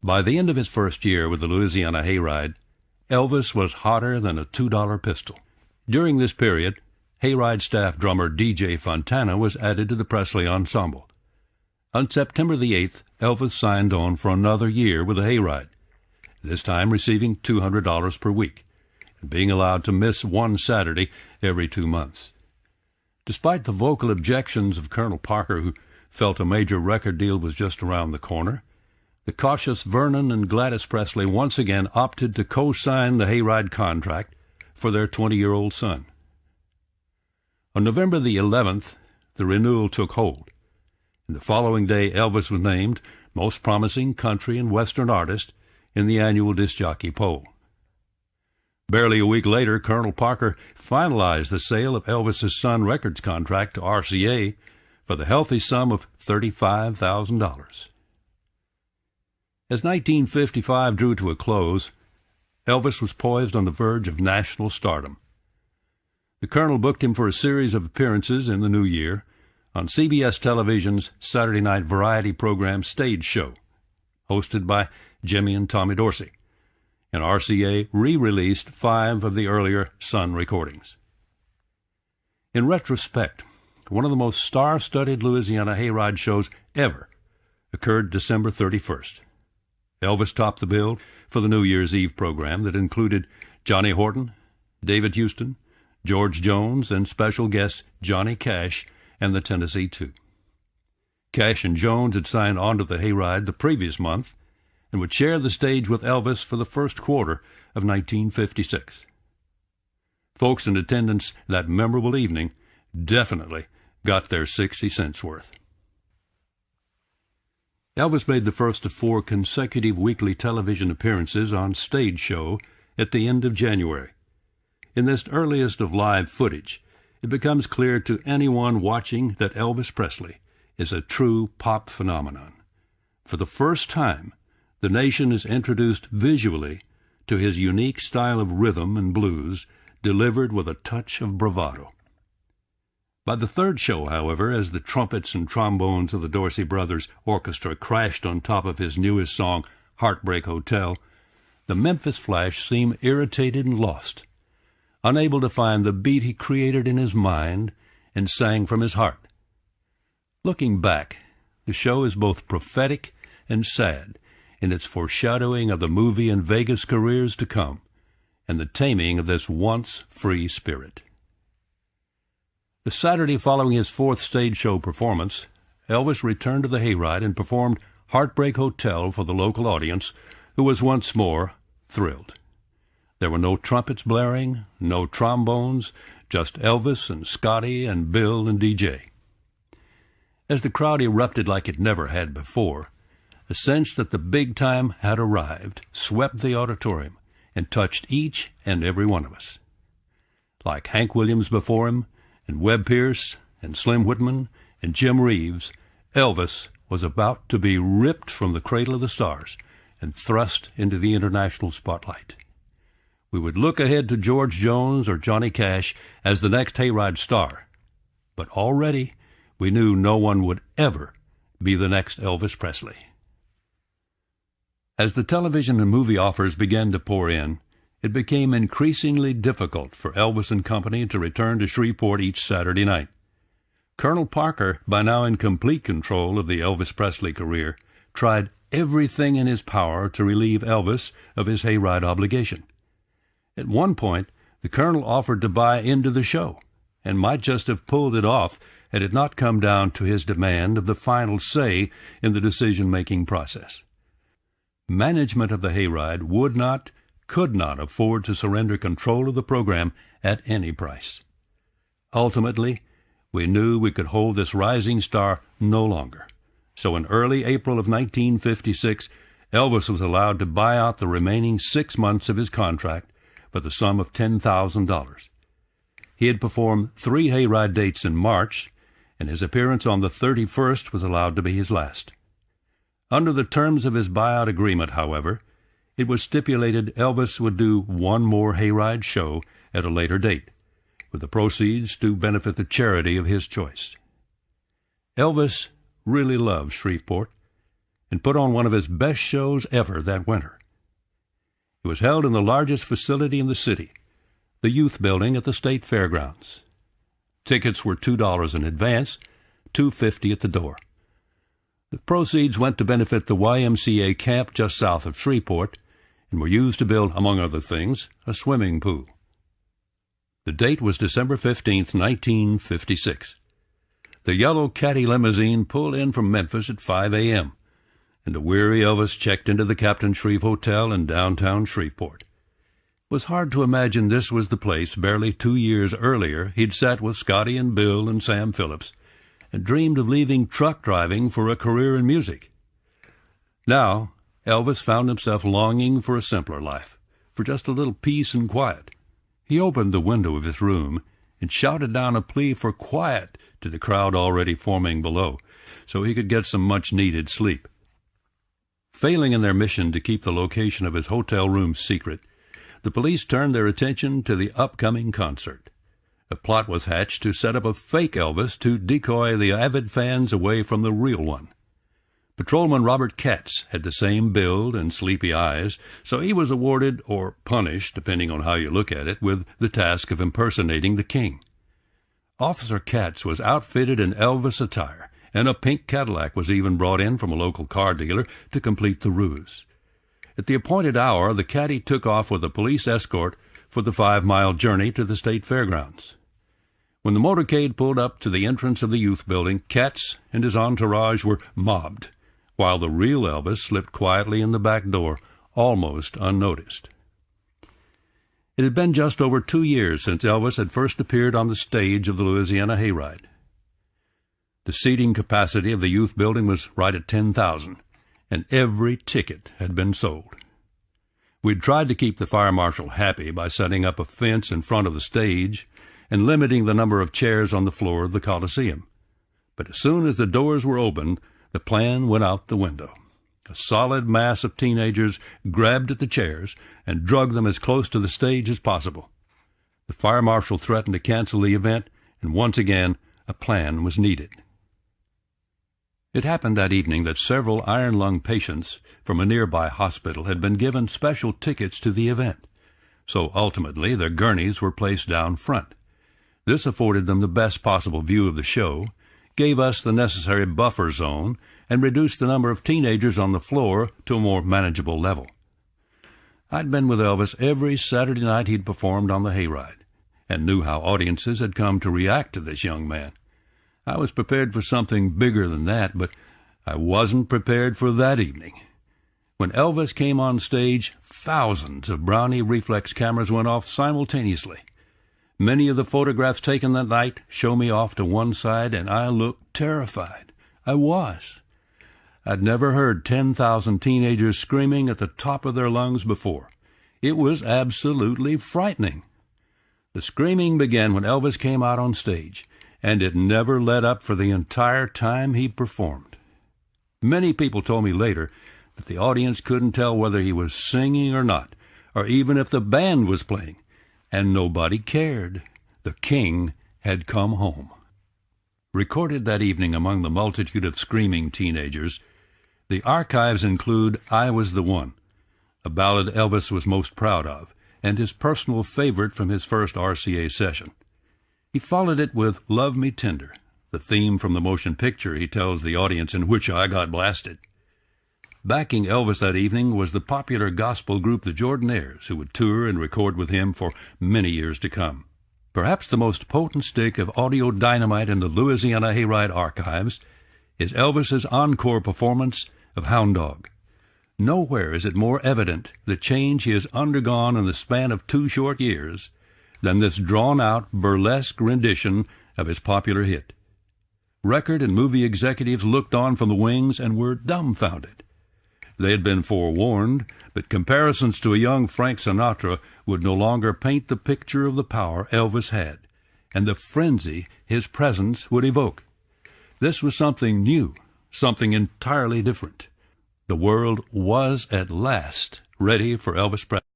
By the end of his first year with the Louisiana Hayride, Elvis was hotter than a $2 pistol. During this period, Hayride staff drummer DJ Fontana was added to the Presley Ensemble. On September the 8th, Elvis signed on for another year with the Hayride, this time receiving $200 per week, and being allowed to miss one Saturday every 2 months. Despite the vocal objections of Colonel Parker, who felt a major record deal was just around the corner, the cautious Vernon and Gladys Presley once again opted to co-sign the Hayride contract for their 20-year-old son. On November the 11th, the renewal took hold, and the following day Elvis was named Most Promising Country and Western Artist in the annual disc jockey poll. Barely a week later, Colonel Parker finalized the sale of Elvis's Sun Records contract to RCA for the healthy sum of $35,000. As 1955 drew to a close, Elvis was poised on the verge of national stardom. The Colonel booked him for a series of appearances in the new year on CBS Television's Saturday night variety program Stage Show, hosted by Jimmy and Tommy Dorsey, and RCA re-released 5 of the earlier Sun recordings. In retrospect, one of the most star-studded Louisiana Hayride shows ever occurred December 31st. Elvis topped the bill for the New Year's Eve program that included Johnny Horton, David Houston, George Jones, and special guest Johnny Cash and the Tennessee Two. Cash and Jones had signed on to the Hayride the previous month and would share the stage with Elvis for the first quarter of 1956. Folks in attendance that memorable evening definitely got their 60 cents worth. Elvis made the first of 4 consecutive weekly television appearances on Stage Show at the end of January. In this earliest of live footage, it becomes clear to anyone watching that Elvis Presley is a true pop phenomenon. For the first time, the nation is introduced visually to his unique style of rhythm and blues, delivered with a touch of bravado. By the third show, however, as the trumpets and trombones of the Dorsey Brothers Orchestra crashed on top of his newest song, Heartbreak Hotel, the Memphis Flash seemed irritated and lost, unable to find the beat he created in his mind and sang from his heart. Looking back, the show is both prophetic and sad in its foreshadowing of the movie and Vegas careers to come, and the taming of this once free spirit. The Saturday following his 4th stage show performance, Elvis returned to the Hayride and performed Heartbreak Hotel for the local audience, who was once more thrilled. There were no trumpets blaring, no trombones, just Elvis and Scotty and Bill and DJ. As the crowd erupted like it never had before, a sense that the big time had arrived swept the auditorium and touched each and every one of us. Like Hank Williams before him, and Webb Pierce, and Slim Whitman, and Jim Reeves, Elvis was about to be ripped from the cradle of the stars and thrust into the international spotlight. We would look ahead to George Jones or Johnny Cash as the next Hayride star, but already we knew no one would ever be the next Elvis Presley. As the television and movie offers began to pour in, it became increasingly difficult for Elvis and company to return to Shreveport each Saturday night. Colonel Parker, by now in complete control of the Elvis Presley career, tried everything in his power to relieve Elvis of his Hayride obligation. At one point, the Colonel offered to buy into the show, and might just have pulled it off had it not come down to his demand of the final say in the decision-making process. Management of the Hayride could not afford to surrender control of the program at any price. Ultimately, we knew we could hold this rising star no longer. So in early April of 1956, Elvis was allowed to buy out the remaining 6 months of his contract for the sum of $10,000. He had performed 3 Hayride dates in March, and his appearance on the 31st was allowed to be his last. Under the terms of his buyout agreement, however, it was stipulated Elvis would do one more Hayride show at a later date, with the proceeds to benefit the charity of his choice. Elvis really loved Shreveport, and put on one of his best shows ever that winter. It was held in the largest facility in the city, the Youth Building at the State Fairgrounds. Tickets were $2 in advance, $2.50 at the door. The proceeds went to benefit the YMCA camp just south of Shreveport and were used to build, among other things, a swimming pool. The date was December 15th, 1956. The yellow caddy limousine pulled in from Memphis at 5 a.m., and the weary Elvis checked into the Captain Shreve Hotel in downtown Shreveport. It was hard to imagine this was the place barely 2 years earlier he'd sat with Scotty and Bill and Sam Phillips and dreamed of leaving truck driving for a career in music. Now, Elvis found himself longing for a simpler life, for just a little peace and quiet. He opened the window of his room and shouted down a plea for quiet to the crowd already forming below, so he could get some much-needed sleep. Failing in their mission to keep the location of his hotel room secret, the police turned their attention to the upcoming concert. A plot was hatched to set up a fake Elvis to decoy the avid fans away from the real one. Patrolman Robert Katz had the same build and sleepy eyes, so he was awarded, or punished, depending on how you look at it, with the task of impersonating the king. Officer Katz was outfitted in Elvis attire, and a pink Cadillac was even brought in from a local car dealer to complete the ruse. At the appointed hour, the caddy took off with a police escort for the 5-mile journey to the state fairgrounds. When the motorcade pulled up to the entrance of the youth building, Katz and his entourage were mobbed, while the real Elvis slipped quietly in the back door, almost unnoticed. It had been just over 2 years since Elvis had first appeared on the stage of the Louisiana Hayride. The seating capacity of the youth building was right at 10,000, and every ticket had been sold. We'd tried to keep the fire marshal happy by setting up a fence in front of the stage and limiting the number of chairs on the floor of the Coliseum. But as soon as the doors were opened, the plan went out the window. A solid mass of teenagers grabbed at the chairs and dragged them as close to the stage as possible. The fire marshal threatened to cancel the event, and once again a plan was needed. It happened that evening that several iron lung patients from a nearby hospital had been given special tickets to the event, so ultimately their gurneys were placed down front. This afforded them the best possible view of the show, gave us the necessary buffer zone, and reduced the number of teenagers on the floor to a more manageable level. I'd been with Elvis every Saturday night he'd performed on the Hayride, and knew how audiences had come to react to this young man. I was prepared for something bigger than that, but I wasn't prepared for that evening. When Elvis came on stage, thousands of Brownie reflex cameras went off simultaneously. Many of the photographs taken that night show me off to one side, and I looked terrified. I was. I'd never heard 10,000 teenagers screaming at the top of their lungs before. It was absolutely frightening. The screaming began when Elvis came out on stage, and it never let up for the entire time he performed. Many people told me later that the audience couldn't tell whether he was singing or not, or even if the band was playing, and nobody cared. The king had come home. Recorded that evening among the multitude of screaming teenagers, the archives include I Was the One, a ballad Elvis was most proud of, and his personal favorite from his first RCA session. He followed it with Love Me Tender, the theme from the motion picture he tells the audience in which I got blasted. Backing Elvis that evening was the popular gospel group the Jordanaires, who would tour and record with him for many years to come. Perhaps the most potent stick of audio dynamite in the Louisiana Hayride archives is Elvis's encore performance of Hound Dog. Nowhere is it more evident the change he has undergone in the span of 2 short years than this drawn-out, burlesque rendition of his popular hit. Record and movie executives looked on from the wings and were dumbfounded. They had been forewarned, but comparisons to a young Frank Sinatra would no longer paint the picture of the power Elvis had, and the frenzy his presence would evoke. This was something new, something entirely different. The world was at last ready for Elvis Presley.